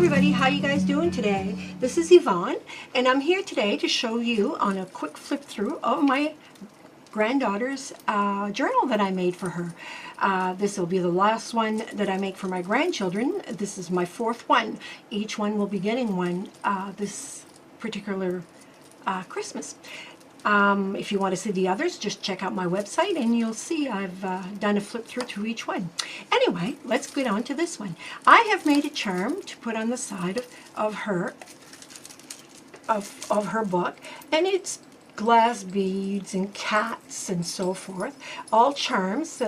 everybody, how you guys doing today? This is Yvonne, and I'm here today to show you on a quick flip through of my granddaughter's journal that I made for her. This will be the last one that I make for my grandchildren. This is my fourth one. Each one will be getting one this particular Christmas. If you want to see the others, just check out my website and you'll see I've done a flip through to each one. Anyway, let's get on to this one. I have made a charm to put on the side of her book, and it's glass beads and cats and so forth. All charms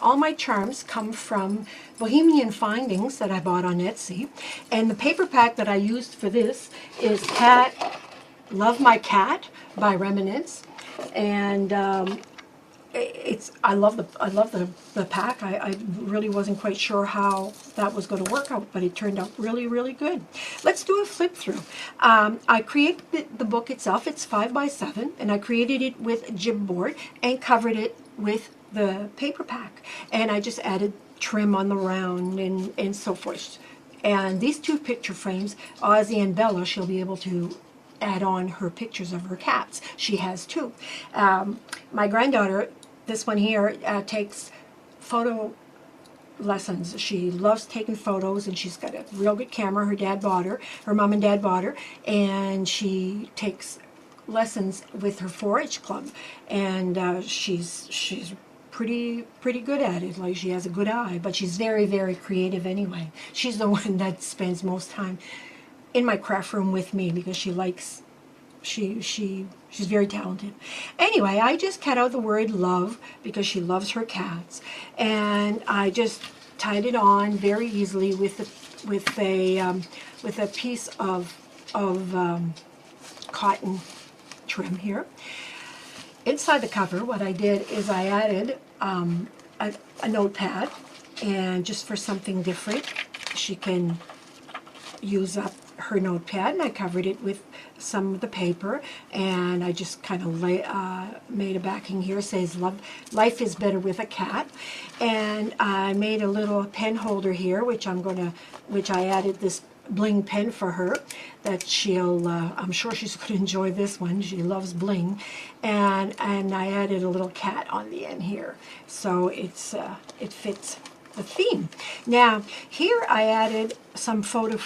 all my charms come from Bohemian Findings that I bought on Etsy. And the paper pack that I used for this is Love My Cat by Remnants, and I love the pack. I really wasn't quite sure how that was going to work out, but it turned out really good. Let's do a flip through. I created the book itself. It's 5x7, and I created it with a jib board and covered it with the paper pack, and I just added trim on the round and so forth. And these two picture frames, Ozzy and Bella, she'll be able to add on her pictures of her cats. She has two. My granddaughter, this one here, takes photo lessons. She loves taking photos, and she's got a real good camera. Her mom and dad bought her, and she takes lessons with her 4-H club, and she's pretty good at it. Like, she has a good eye, but she's very creative anyway. She's the one that spends most time in my craft room with me because she likes, she's very talented. Anyway, I just cut out the word love because she loves her cats, and I just tied it on very easily with a piece of cotton trim here. Inside the cover, what I did is I added a notepad, and just for something different, she can use up her notepad, and I covered it with some of the paper, and I just kind of made a backing here. It says life is better with a cat, and I made a little pen holder here, which I added this bling pen for her that she'll I'm sure she's going to enjoy this one. She loves bling, and I added a little cat on the end here, so it fits the theme. Now here I added some photo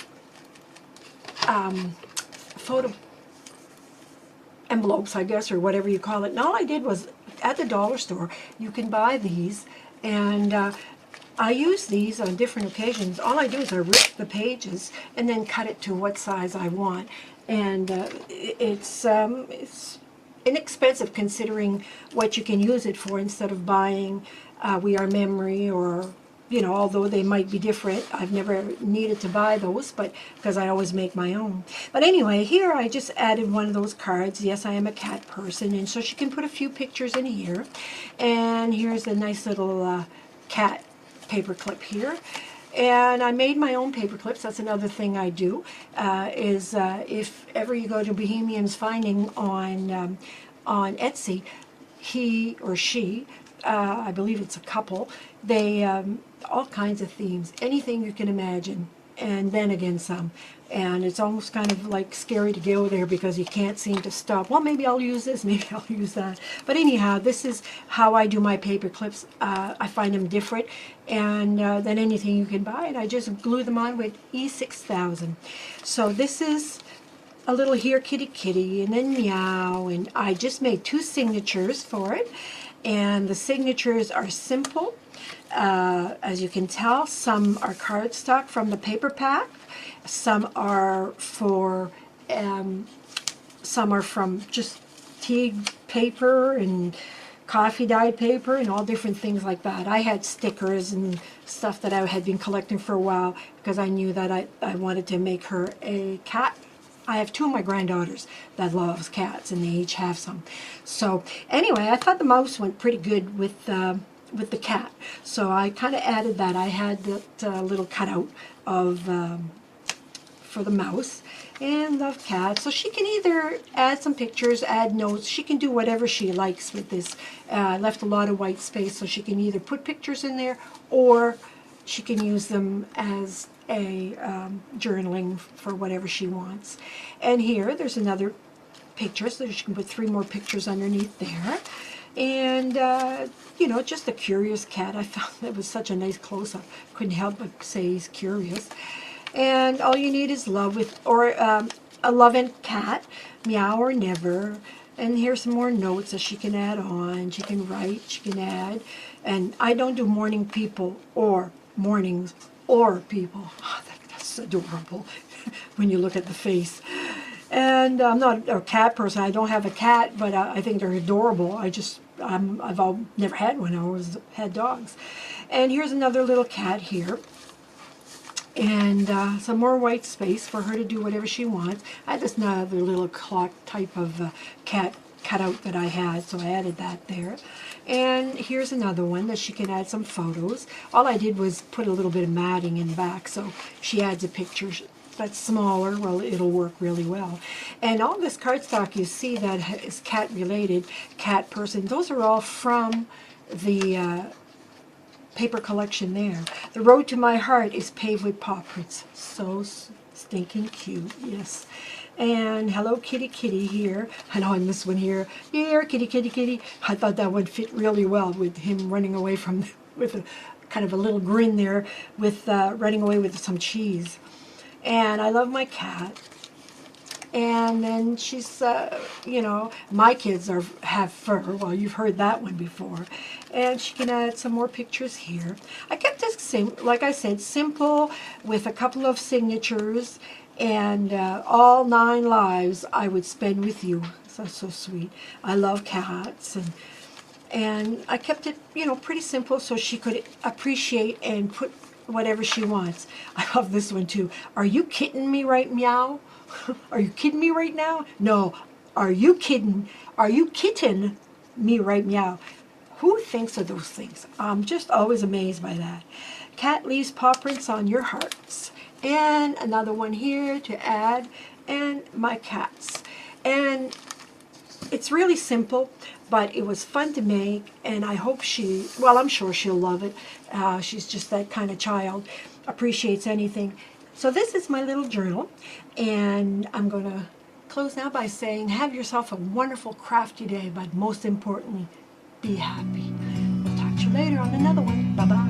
envelopes, I guess, or whatever you call it. And all I did was, at the dollar store, you can buy these, and I use these on different occasions. All I do is I rip the pages and then cut it to what size I want, and it's inexpensive considering what you can use it for, instead of buying We Are Memory, or although they might be different. I've never needed to buy those, but because I always make my own. But anyway, here I just added one of those cards. Yes, I am a cat person, and so she can put a few pictures in here. And here's a nice little cat paper clip here. And I made my own paper clips. That's another thing I do, if ever you go to Bohemian's Finding on Etsy, he or she, I believe it's a couple, they all kinds of themes, anything you can imagine, and then again some. And it's almost kind of like scary to go there because you can't seem to stop. Well, maybe I'll use this, maybe I'll use that. But anyhow, this is how I do my paper clips. I find them different and than anything you can buy, and I just glue them on with E6000. So this is a little Here Kitty Kitty, and then Meow, and I just made 2 signatures for it. And the signatures are simple. As you can tell, some are cardstock from the paper pack. Some are some are from just tea paper and coffee dyed paper and all different things like that. I had stickers and stuff that I had been collecting for a while because I knew that I wanted to make her a cat. I have 2 of my granddaughters that loves cats, and they each have some. So anyway, I thought the mouse went pretty good with the cat, so I kind of added that. I had that little cutout of for the mouse and the cat, so she can either add some pictures, add notes. She can do whatever she likes with this. I left a lot of white space, so she can either put pictures in there, or she can use them as a journaling for whatever she wants. And here, there's another picture, so she can put 3 more pictures underneath there. And, you know, just a curious cat. I found that was such a nice close-up. Couldn't help but say he's curious. And all you need is love or a loving cat, meow or never. And here's some more notes that she can add on. She can write, she can add. And I don't do morning people or mornings or people. Oh, that's adorable when you look at the face. And I'm not a cat person. I don't have a cat, but I think they're adorable. I've never had one. I always had dogs. And here's another little cat here. And some more white space for her to do whatever she wants. I had this other little clock type of cat cutout that I had, so I added that there. And here's another one that she can add some photos. All I did was put a little bit of matting in the back, so she adds a picture that's smaller. Well, it'll work really well. And all this cardstock you see that is cat related, cat person, those are all from the paper collection there. The road to my heart is paved with paw prints. So stinking cute, yes. And hello kitty kitty here. I know on this one here, here kitty kitty kitty. I thought that would fit really well with him running away from, with a kind of a little grin there, with running away with some cheese. And I love my cat. And then she's, you know, my kids have fur. Well, you've heard that one before. And she can add some more pictures here. I kept this, like I said, simple with a couple of signatures. And all 9 lives I would spend with you. So sweet. I love cats. And I kept it, you know, pretty simple so she could appreciate and put whatever she wants. I love this one too. Are you kidding me right meow? Are you kidding me right now? No. Are you kidding? Are you kitten me right meow? Who thinks of those things? I'm just always amazed by that. Cat leaves paw prints on your hearts. And another one here to add. And my cats. And it's really simple, but it was fun to make. And I hope well, I'm sure she'll love it. She's just that kind of child. Appreciates anything. So this is my little journal, and I'm going to close now by saying have yourself a wonderful crafty day, but most importantly, be happy. We'll talk to you later on another one. Bye-bye.